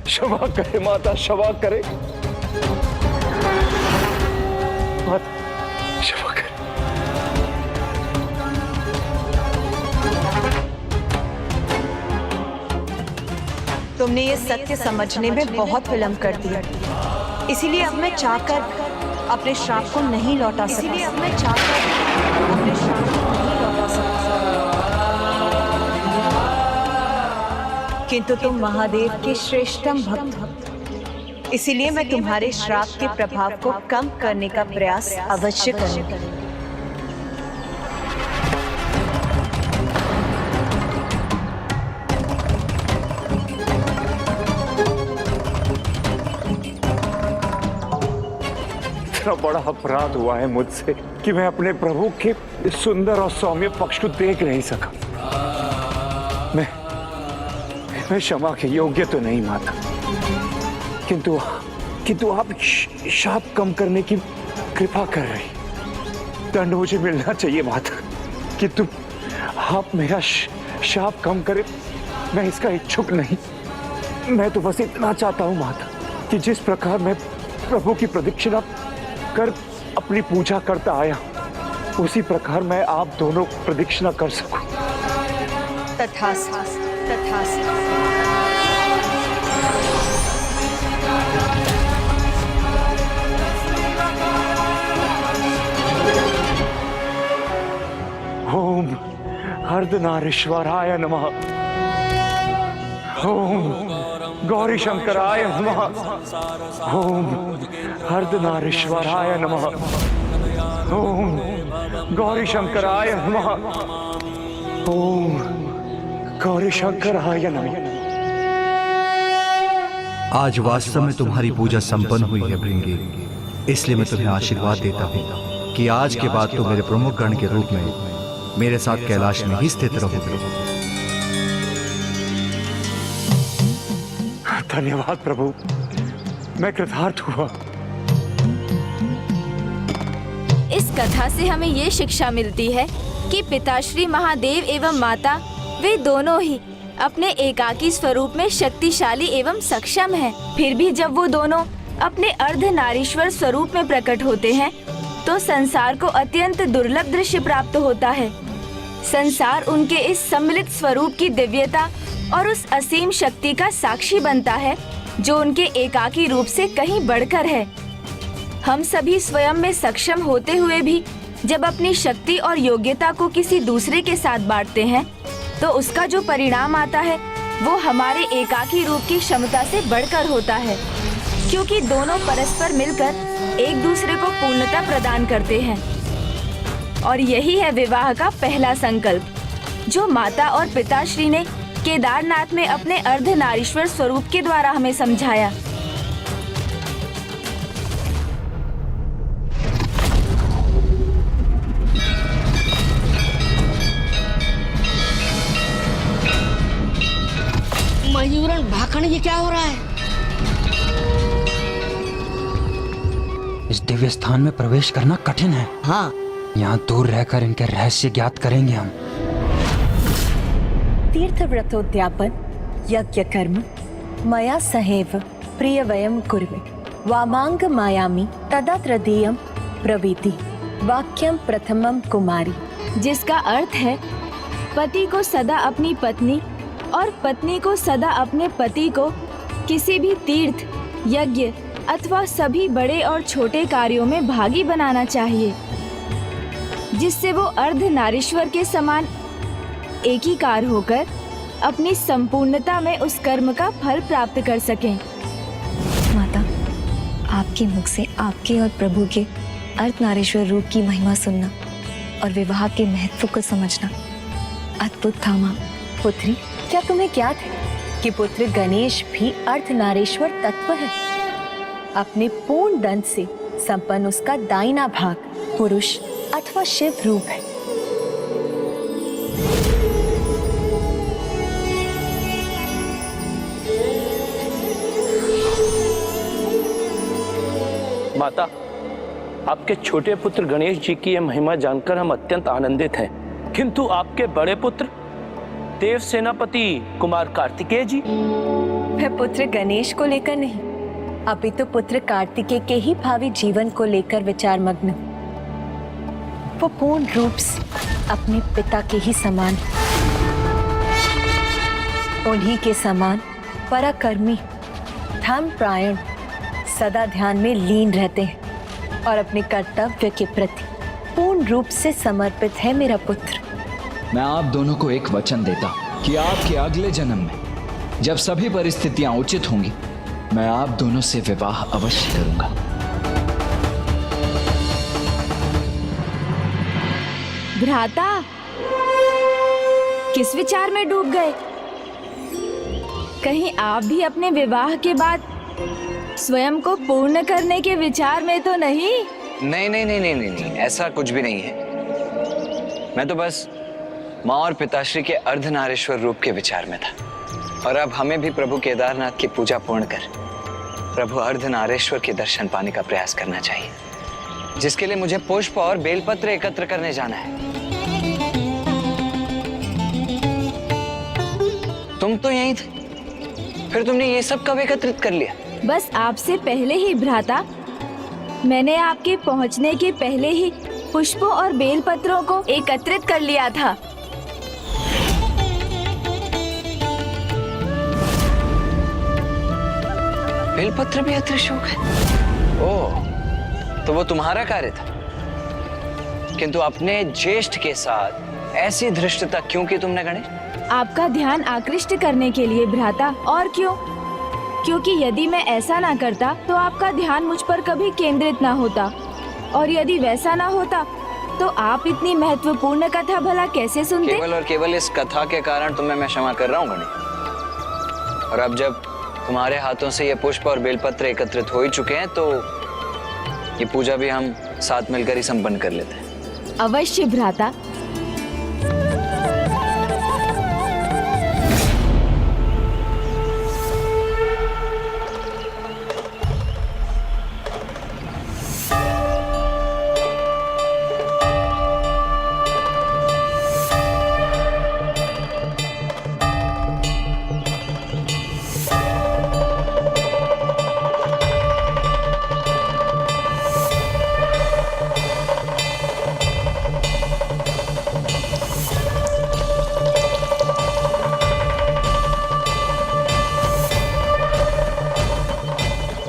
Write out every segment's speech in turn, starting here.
क्षमा करे माता, क्षमा करे, क्षमा करे। तुमने ये सत्य समझने में बहुत विलंब कर दिया, इसीलिए अब मैं चाहकर अपने श्राप को नहीं लौटा सकता। किंतु तुम महादेव के श्रेष्ठतम भक्त हो, इसीलिए मैं तुम्हारे श्राप के प्रभाव को कम करने का प्रयास अवश्य करूंगी। इतना बड़ा अपराध हुआ है मुझसे कि मैं अपने प्रभु के सुंदर और सौम्य पक्ष को देख नहीं सका। मैं क्षमा के योग्य तो नहीं माता, किंतु आप शाप कम करने की कृपा कर रही। दंड मुझे मिलना चाहिए माता, किंतु आप मेरा शाप कम करे, मैं इसका इच्छुक नहीं। मैं तो बस इतना चाहता हूं माता कि जिस प्रकार मैं प्रभु की प्रदक्षिणा कर अपनी पूजा करता आया, उसी प्रकार मैं आप दोनों प्रदक्षिणा कर सकूं। तथास्तु, तथास्तु। ओम अर्धनारीश्वराय नमः। ओम गौरी शंकराय नमः। ओम अर्धनारीश्वराय नमः। ओम गौरी शंकराय नमः। ओम गौरी शंकराय नमः। आज वास्तव में तुम्हारी पूजा संपन्न हुई है भृंगी, इसलिए मैं तुम्हें आशीर्वाद देता हूँ कि आज के बाद तुम मेरे प्रमुख गण के रूप में मेरे साथ कैलाश में ही स्थित रहोगे। धन्यवाद प्रभु, मैं कृतार्थ हुआ। इस कथा से हमें ये शिक्षा मिलती है कि पिताश्री महादेव एवं माता वे दोनों ही अपने एकाकी स्वरूप में शक्तिशाली एवं सक्षम हैं। फिर भी जब वो दोनों अपने अर्धनारीश्वर स्वरूप में प्रकट होते हैं तो संसार को अत्यंत दुर्लभ दृश्य प्राप्त होता है। संसार उनके इस सम्मिलित स्वरूप की दिव्यता और उस असीम शक्ति का साक्षी बनता है जो उनके एकाकी रूप से कहीं बढ़कर है। हम सभी स्वयं में सक्षम होते हुए भी जब अपनी शक्ति और योग्यता को किसी दूसरे के साथ बांटते हैं तो उसका जो परिणाम आता है वो हमारे एकाकी रूप की क्षमता से बढ़कर होता है, क्योंकि दोनों परस्पर मिलकर एक दूसरे को पूर्णता प्रदान करते हैं। और यही है विवाह का पहला संकल्प जो माता और पिताश्री ने केदारनाथ में अपने अर्धनारीश्वर स्वरूप के द्वारा हमें समझाया। मयूरन भाखड़, ये क्या हो रहा है? इस दिव्य स्थान में प्रवेश करना कठिन है। हाँ, यहाँ दूर रहकर इनके रहस्य ज्ञात करेंगे हम। तीर्थ व्रतोद्यापन यज्ञ कर्म मया सहैव प्रिय वयम कुर्वे वामांग मायामी तदा तृतीयम प्रवीति वाक्यम प्रथमम कुमारी, जिसका अर्थ है पति को सदा अपनी पत्नी और पत्नी को सदा अपने पति को किसी भी तीर्थ, यज्ञ अथवा सभी बड़े और छोटे कार्यों में भागी बनाना चाहिए, जिससे वो अर्धनारीश्वर के समान एकीकार होकर अपनी संपूर्णता में उस कर्म का फल प्राप्त कर सकें। माता, आपके मुख से आपके और प्रभु के अर्धनारीश्वर रूप की महिमा सुनना और विवाह के महत्व को समझना अद्भुत था। माँ पुत्री, क्या तुम्हें ज्ञात है कि पुत्र गणेश भी अर्धनारीश्वर तत्व है? अपने पूर्ण दंड से संपन्न उसका दाहिना भाग पुरुष अथवा शिव रूप है। माता, आपके छोटे पुत्र गणेश जी की यह महिमा जानकर हम अत्यंत आनंदित हैं, किंतु आपके बड़े पुत्र देव सेनापति कुमार कार्तिकेय जी, मैं पुत्र गणेश को लेकर नहीं, अभी तो पुत्र कार्तिकेय के ही भावी जीवन को लेकर विचार मग्न हूं। वो पूर्ण रूप से अपने पिता के ही समान, उन्हीं के समान पराक्रमी, धर्मपरायण, सदा ध्यान में लीन रहते हैं और अपने कर्तव्य के प्रति पूर्ण रूप से समर्पित है मेरा पुत्र। मैं आप दोनों को एक वचन देता हूं कि आपके अगले जन्म में जब सभी परिस्थितियां उचित होंगी, मैं आप दोनों से विवाह अवश्य करूंगा। भ्राता, किस विचार में डूब गए? कहीं आप भी अपने विवाह के बाद स्वयं को पूर्ण करने के विचार में तो नहीं? नहीं नहीं नहीं नहीं नहीं नहीं, ऐसा कुछ भी नहीं है। मैं तो बस माँ और पिताश्री के अर्धनारीश्वर रूप के विचार में था। और अब हमें भी प्रभु केदारनाथ की पूजा पूर्ण कर प्रभु अर्धनारीश्वर के दर्शन पाने का प्रयास करना चाहिए, जिसके लिए मुझे पुष्प और बेलपत्र एकत्र करने जाना है। तुम तो यहीं थे, फिर तुमने ये सब कब एकत्रित कर लिया? बस आपसे पहले ही भ्राता, मैंने आपके पहुंचने के पहले ही पुष्पों और बेलपत्रों को एकत्रित कर लिया था। बेलपत्र भी अदृश्य हो गए? ओह, तो वो तुम्हारा कार्य था। किंतु अपने ज्येष्ठ के साथ ऐसी धृष्टता क्यों की तुमने गणेश? आपका ध्यान आकृष्ट करने के लिए भ्राता, और क्यों? क्योंकि यदि मैं ऐसा ना करता तो आपका ध्यान मुझ पर कभी केंद्रित ना होता, और यदि वैसा ना होता तो आप इतनी महत्वपूर्ण कथा भला कैसे सुनते? केवल और केवल इस कथा के कारण तुम्हें मैं क्षमा कर रहा हूँ गणेश। और अब जब तुम्हारे हाथों से ये पुष्प और बेलपत्र एकत्रित हो ही चुके हैं, तो ये पूजा भी हम साथ मिलकर ही संपन्न कर लेते हैं। अवश्य भ्राता।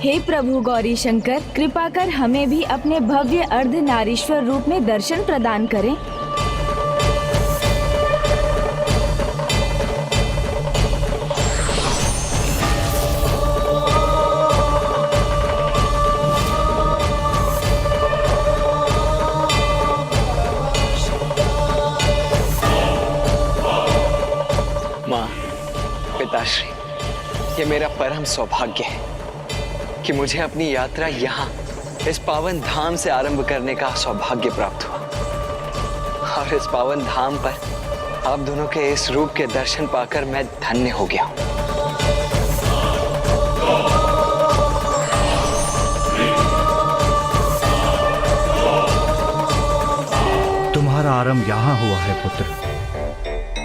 हे प्रभु गौरी शंकर, कृपा कर हमें भी अपने भव्य अर्धनारीश्वर रूप में दर्शन प्रदान करें। माँ, पिताश्री, ये मेरा परम सौभाग्य है कि मुझे अपनी यात्रा यहाँ इस पावन धाम से आरंभ करने का सौभाग्य प्राप्त हुआ। और इस पावन धाम पर आप दोनों के इस रूप के दर्शन पाकर मैं धन्य हो गया हूँ। तुम्हारा आरंभ यहाँ हुआ है पुत्र,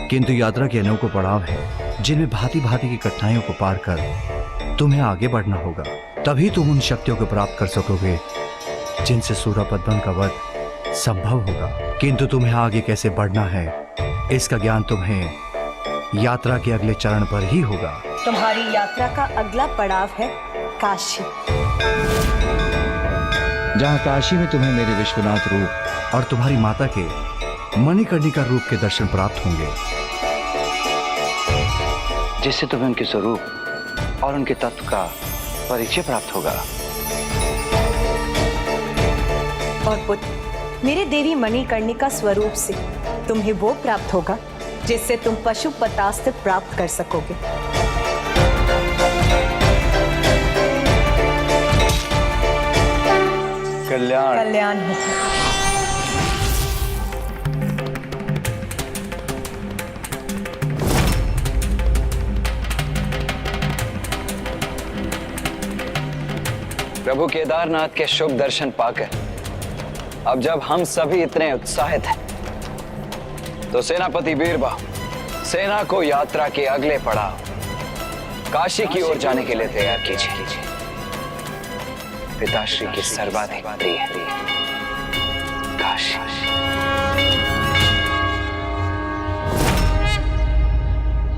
किंतु यात्रा के अनोखे पड़ाव है जिनमें भांति भांति की कठिनाइयों को पार कर तुम्हें आगे बढ़ना होगा। तभी तुम उन शक्तियों को प्राप्त कर सकोगे जिनसे सूरपद्मन का वध संभव होगा। किंतु तुम्हें आगे कैसे बढ़ना है, इसका ज्ञान तुम्हें यात्रा के अगले चरण पर ही होगा। तुम्हारी यात्रा का अगला पड़ाव है काशी, जहाँ काशी में तुम्हें मेरे विश्वनाथ रूप और तुम्हारी माता के मणिकर्णिका रूप के दर्शन प्राप्त होंगे, जिससे तुम्हें उनके स्वरूप और उनके तत्व का परिचय प्राप्त होगा। और पुत्र, मेरे देवी मणिकर्णिका स्वरूप से तुम्हें वो प्राप्त होगा जिससे तुम पशुपतास्त्र प्राप्त कर सकोगे। कल्याण कल्याण हो। प्रभु केदारनाथ के शुभ दर्शन पाकर अब जब हम सभी इतने उत्साहित हैं, तो सेनापति बीरबल सेना को यात्रा के अगले पड़ाव काशी की ओर जाने के लिए तैयार कीजिए। पिताश्री की सर्वाधिक प्रिय काशी।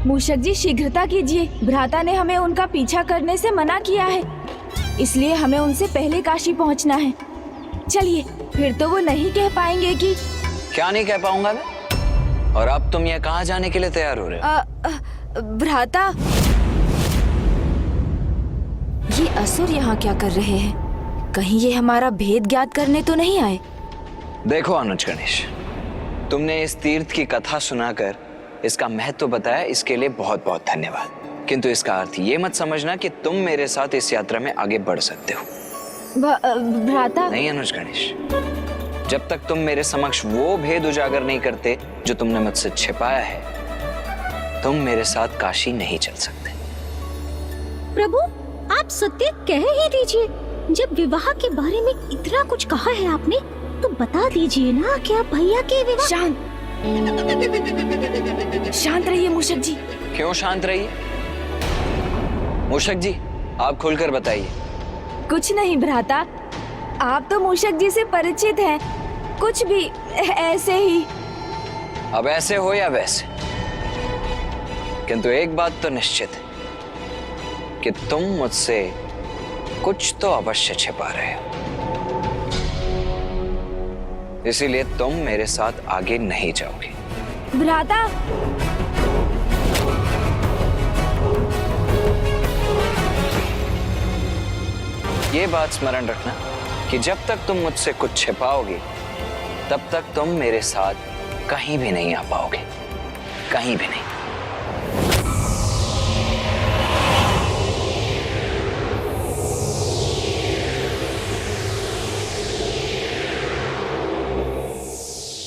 मूषक जी शीघ्रता कीजिए, भ्राता ने हमें उनका पीछा करने से मना किया है, इसलिए हमें उनसे पहले काशी पहुंचना है। चलिए, फिर तो वो नहीं कह पाएंगे कि क्या नहीं कह पाऊंगा मैं? और अब तुम ये कहाँ जाने के लिए तैयार हो रहे हो? भ्राता, ये असुर यहाँ क्या कर रहे हैं? कहीं ये हमारा भेद ज्ञात करने तो नहीं आए? देखो अनुज गणेश, तुमने इस तीर्थ की कथा सुनाकर इसका महत्व बताया, इसके लिए बहुत बहुत धन्यवाद। किंतु इसका अर्थ ये मत समझना कि तुम मेरे साथ इस यात्रा में आगे बढ़ सकते हो। भ्राता नहीं अनुज गणेश, जब तक तुम मेरे समक्ष वो भेद उजागर नहीं करते जो तुमने मुझसे छिपाया है, तुम मेरे साथ काशी नहीं चल सकते। प्रभु, आप सत्य कह ही दीजिए। जब विवाह के बारे में इतना कुछ कहा है आपने, तो बता दीजिए ना कि आप भैया के विवाह। शांत रहिए मूषक जी। क्यों शांत रहिए? मूषक जी, आप खुलकर बताइए। कुछ नहीं भ्राता, आप तो मूषक जी से परिचित हैं, कुछ भी ऐसे ही। अब ऐसे हो या वैसे, किंतु एक बात तो निश्चित है कि तुम मुझसे कुछ तो अवश्य छिपा रहे हो, इसीलिए तुम मेरे साथ आगे नहीं जाओगे। भ्राता, ये बात स्मरण रखना कि जब तक तुम मुझसे कुछ छिपाओगे, तब तक तुम मेरे साथ कहीं भी नहीं आ पाओगे, कहीं भी नहीं।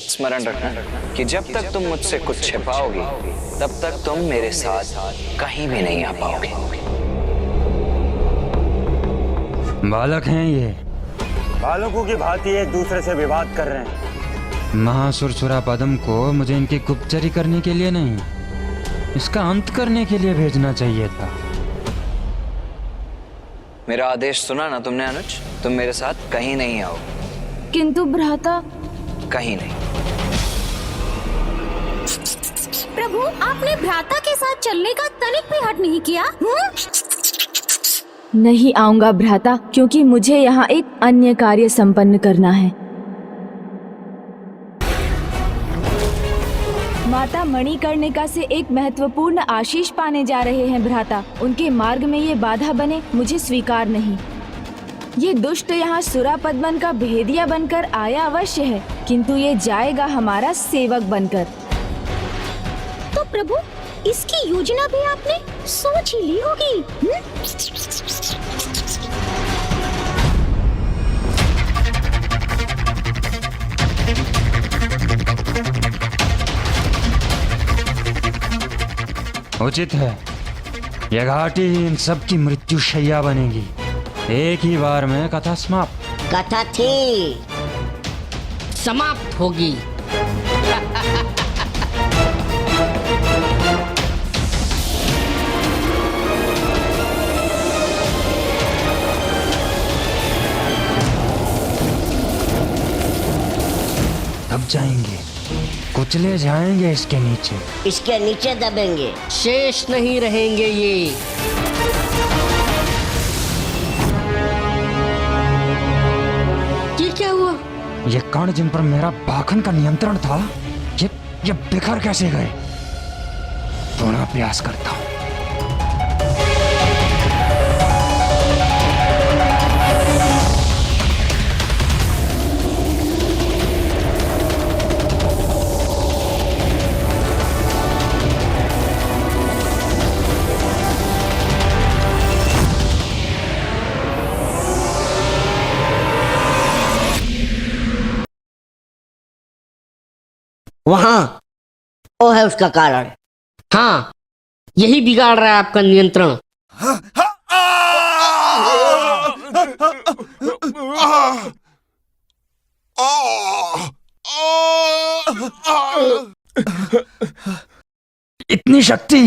स्मरण रखना कि जब तक तुम मुझसे कुछ छिपाओगे, तब तक तुम मेरे साथ कहीं भी नहीं आ पाओगे। बालक हैं ये, बालकों की भांति एक दूसरे से विवाद कर रहे हैं। महासुरसुरा पदम को मुझे इनकी गुप्तचरी करने के लिए नहीं, इसका अंत करने के लिए भेजना चाहिए था। मेरा आदेश सुना ना तुमने अनुज? तुम मेरे साथ कहीं नहीं आओ। किंतु भ्राता, कहीं नहीं। प्रभु, आपने भ्राता के साथ चलने का तनिक भी हट नहीं किया। नहीं आऊंगा भ्राता, क्योंकि मुझे यहाँ एक अन्य कार्य संपन्न करना है। माता मणिकर्णिका से एक महत्वपूर्ण आशीष पाने जा रहे हैं भ्राता। उनके मार्ग में ये बाधा बने, मुझे स्वीकार नहीं। ये दुष्ट यहाँ सुरा पद्मन का भेदिया बनकर आया अवश्य है, किंतु ये जाएगा हमारा सेवक बनकर। तो प्रभु, इसकी योजना भी आपने सोच ही ली होगी। उचित है, यह घाटी इन सब की मृत्यु शैया बनेगी। एक ही बार में कथा समाप्त। कथा थी समाप्त होगी। तब जाएंगे, कुचले जाएंगे इसके नीचे। इसके नीचे दबेंगे, शेष नहीं रहेंगे ये। क्या हुआ? ये कण जिन पर मेरा भाखन का नियंत्रण था, ये बिखर कैसे गए? पुनः प्रयास करता हूं। वहां वो है उसका कारण। हाँ, यही बिगाड़ रहा है आपका नियंत्रण। इतनी शक्ति,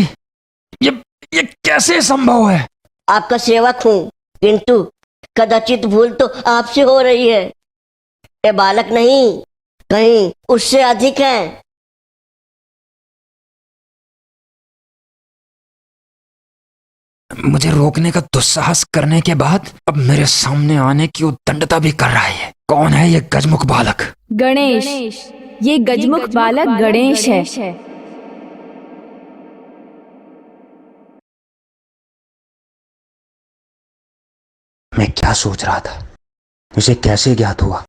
ये कैसे संभव है? आपका सेवक हूँ, किंतु कदाचित भूल तो आपसे हो रही है। ये बालक नहीं, कहीं उससे अधिक है। मुझे रोकने का दुस्साहस करने के बाद अब मेरे सामने आने की उद्दंडता भी कर रहा है। कौन है ये गजमुख बालक? गणेश, ये गजमुख बालक गणेश है। मैं क्या सोच रहा था, इसे कैसे ज्ञात हुआ?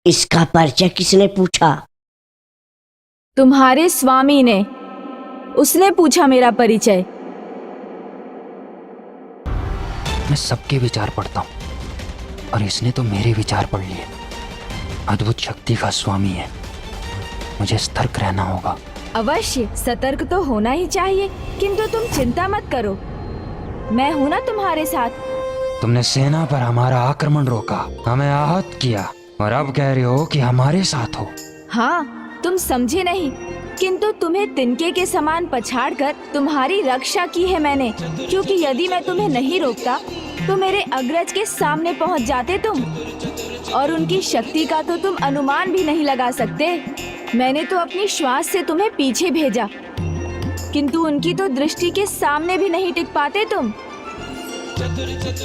इसका परिचय किसने पूछा? तुम्हारे स्वामी ने, उसने पूछा मेरा परिचय। मैं सबके विचार पढ़ता हूँ और इसने तो मेरे विचार पढ़ लिए। अद्भुत शक्ति का स्वामी है, मुझे सतर्क रहना होगा। अवश्य सतर्क तो होना ही चाहिए, किंतु तुम चिंता मत करो, मैं हूं ना तुम्हारे साथ। तुमने सेना पर हमारा आक्रमण रोका, हमें आहत किया, और अब कह रहे हो कि हमारे साथ हो। हाँ, तुम समझे नहीं, किंतु तुम्हें तिनके के समान पछाड़कर तुम्हारी रक्षा की है मैंने, क्योंकि यदि मैं तुम्हें नहीं रोकता तो मेरे अग्रज के सामने पहुंच जाते तुम, और उनकी शक्ति का तो तुम अनुमान भी नहीं लगा सकते। मैंने तो अपनी श्वास से तुम्हें पीछे भेजा, किंतु उनकी तो दृष्टि के सामने भी नहीं टिक पाते तुम।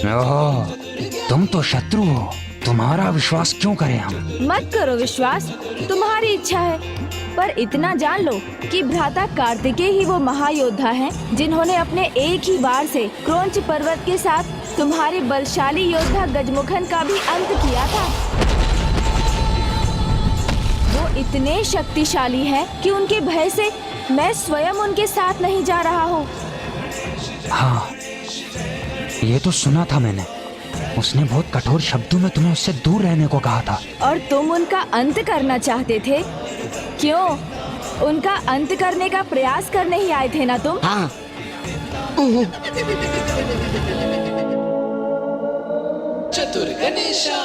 ओह, तुम तो शत्रु हो, तुम्हारा विश्वास क्यों करें हम? मत करो विश्वास, तुम्हारी इच्छा है, पर इतना जान लो कि भ्राता कार्तिकेय ही वो महायोद्धा हैं जिन्होंने अपने एक ही बार से क्रौंच पर्वत के साथ तुम्हारे बलशाली योद्धा गजमुखन का भी अंत किया था। वो इतने शक्तिशाली हैं कि उनके भय से मैं स्वयं उनके साथ नहीं जा रहा हूँ। हाँ, ये तो सुना था मैंने। उसने बहुत कठोर शब्दों में तुम्हें उससे दूर रहने को कहा था। और तुम उनका अंत करना चाहते थे? क्यों? उनका अंत करने का प्रयास करने ही आए थे ना तुम? हाँ। चतुर गणेशा।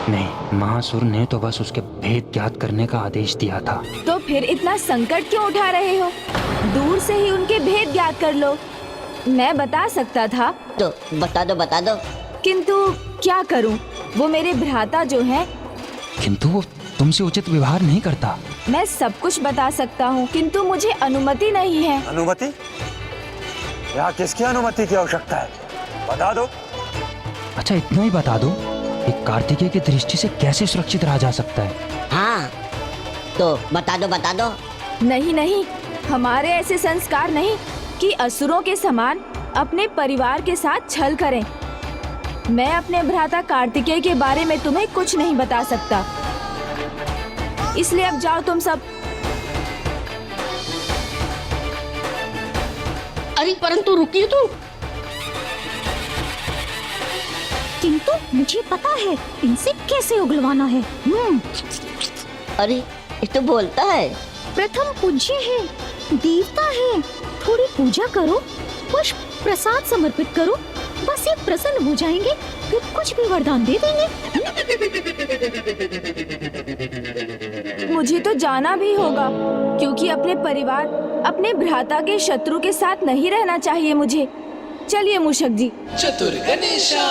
नहीं, महासुर ने तो बस उसके भेद ज्ञात करने का आदेश दिया था। तो फिर इतना संकट क्यों उठा रहे हो? दूर से ही उनके भेद ज्ञात कर लो। मैं बता सकता था। तो बता दो, बता दो। किंतु क्या करूं? वो मेरे भ्राता जो हैं। किंतु वो तुमसे उचित व्यवहार नहीं करता। मैं सब कुछ बता सकता हूं, किंतु मुझे अनुमति नहीं है। अनुमति? यहाँ किसकी अनुमति की आवश्यकता है? बता दो। अच्छा, इतना ही बता दो कि कार्तिकेय की दृष्टि से कैसे सुरक्षित रहा जा सकता है? हाँ, तो बता दो, बता दो। नहीं नहीं, हमारे ऐसे संस्कार नहीं कि असुरों के समान अपने परिवार के साथ छल करें। मैं अपने भ्राता कार्तिकेय के बारे में तुम्हें कुछ नहीं बता सकता, इसलिए अब जाओ तुम सब। अरे परंतु रुकिए तो। किंतु मुझे पता है इनसे कैसे उगलवाना है। अरे ये तो बोलता है। प्रथम पूज्य है, देवता है, थोड़ी पूजा करो, पुष्प प्रसाद समर्पित करो, बस ये प्रसन्न हो जाएंगे, फिर कुछ भी वरदान दे देंगे। मुझे तो जाना भी होगा, क्योंकि अपने परिवार, अपने भ्राता के शत्रु के साथ नहीं रहना चाहिए मुझे। चलिए मूषक जी। चतुर गणेशा।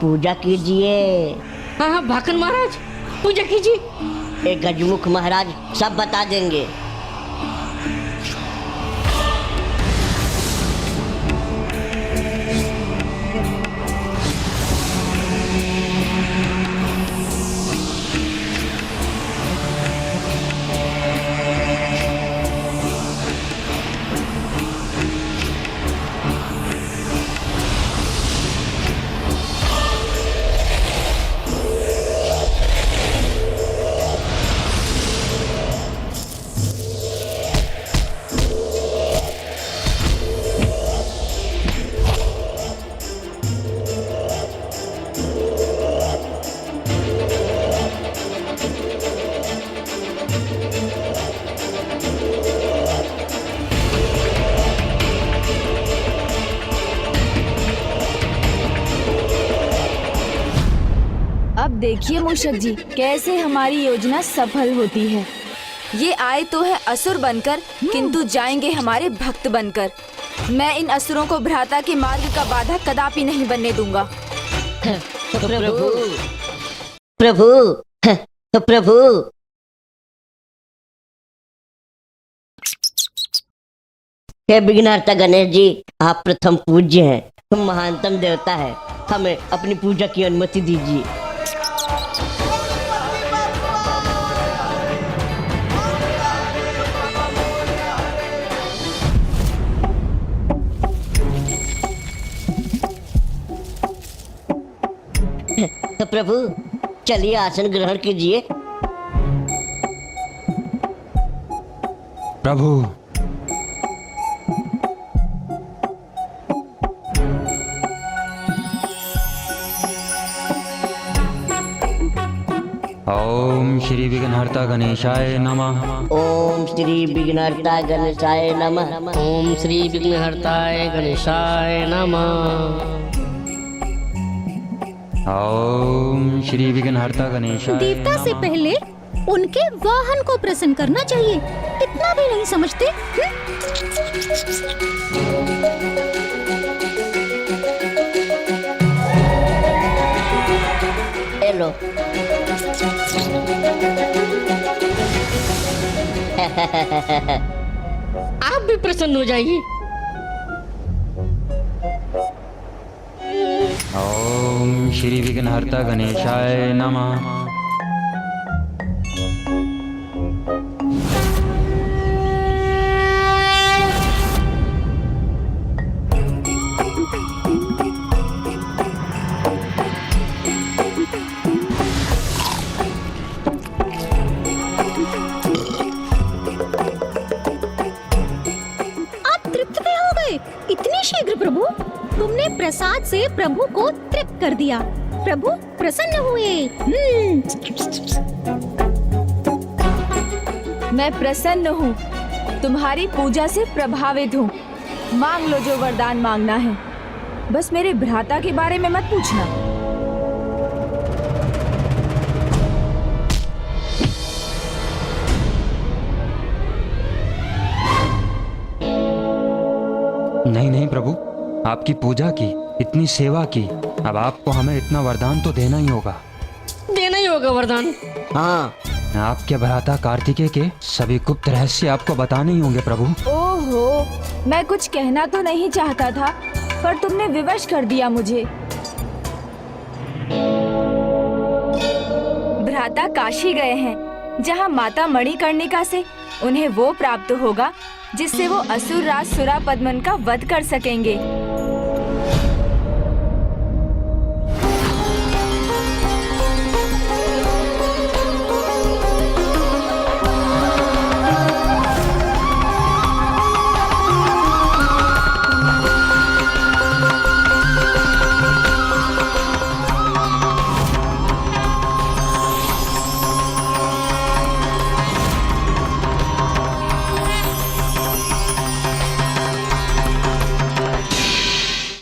पूजा कीजिए। हाँ हाँ भाकन महाराज, पूजा कीजिए। एक गजमुख महाराज सब बता देंगे। देखिए मूषक जी, कैसे हमारी योजना सफल होती है। ये आए तो है असुर बनकर, किंतु जाएंगे हमारे भक्त बनकर। मैं इन असुरों को भ्राता के मार्ग का बाधा कदापि नहीं बनने दूंगा। प्रभु प्रभु प्रभु हे विघ्नहर्ता गणेश जी, आप प्रथम पूज्य हैं, महानतम देवता है, हमें अपनी पूजा की अनुमति दीजिए। तो प्रभु चलिए आसन ग्रहण कीजिए। प्रभु ओम श्री विघ्नहर्ता गणेशाय नमः। ओम श्री विघ्नहर्ता गणेशाय नमः। ओम श्री विघ्नहर्ताय गणेशाय नमः। ओम श्री विघ्नहर्ता गणेशाय देवता से नमः। पहले उनके वाहन को प्रसन्न करना चाहिए, इतना भी नहीं समझते? हेलो आप भी प्रसन्न हो जाइए। ओम श्री विघ्नहर्ता गणेशाय नमः। आप तृप्त भी हो गए इतनी शीघ्र प्रभु? तुमने प्रसाद से प्रभु को तृप्त कर दिया, प्रभु प्रसन्न हुए। मैं प्रसन्न हूँ, तुम्हारी पूजा से प्रभावित हूँ। मांग लो जो वरदान मांगना है, बस मेरे भ्राता के बारे में मत पूछना। नहीं नहीं प्रभु, आपकी पूजा की, इतनी सेवा की, अब आपको हमें इतना वरदान तो देना ही होगा। देना ही होगा वरदान। हाँ, आपके भ्राता कार्तिकेय के सभी गुप्त रहस्य आपको बताने ही होंगे प्रभु। ओहो, मैं कुछ कहना तो नहीं चाहता था, पर तुमने विवश कर दिया मुझे। भ्राता काशी गए हैं, जहाँ माता मणिकर्णिका से उन्हें वो प्राप्त होगा जिससे वो असुर राज सुरापद्मन का वध कर सकेंगे।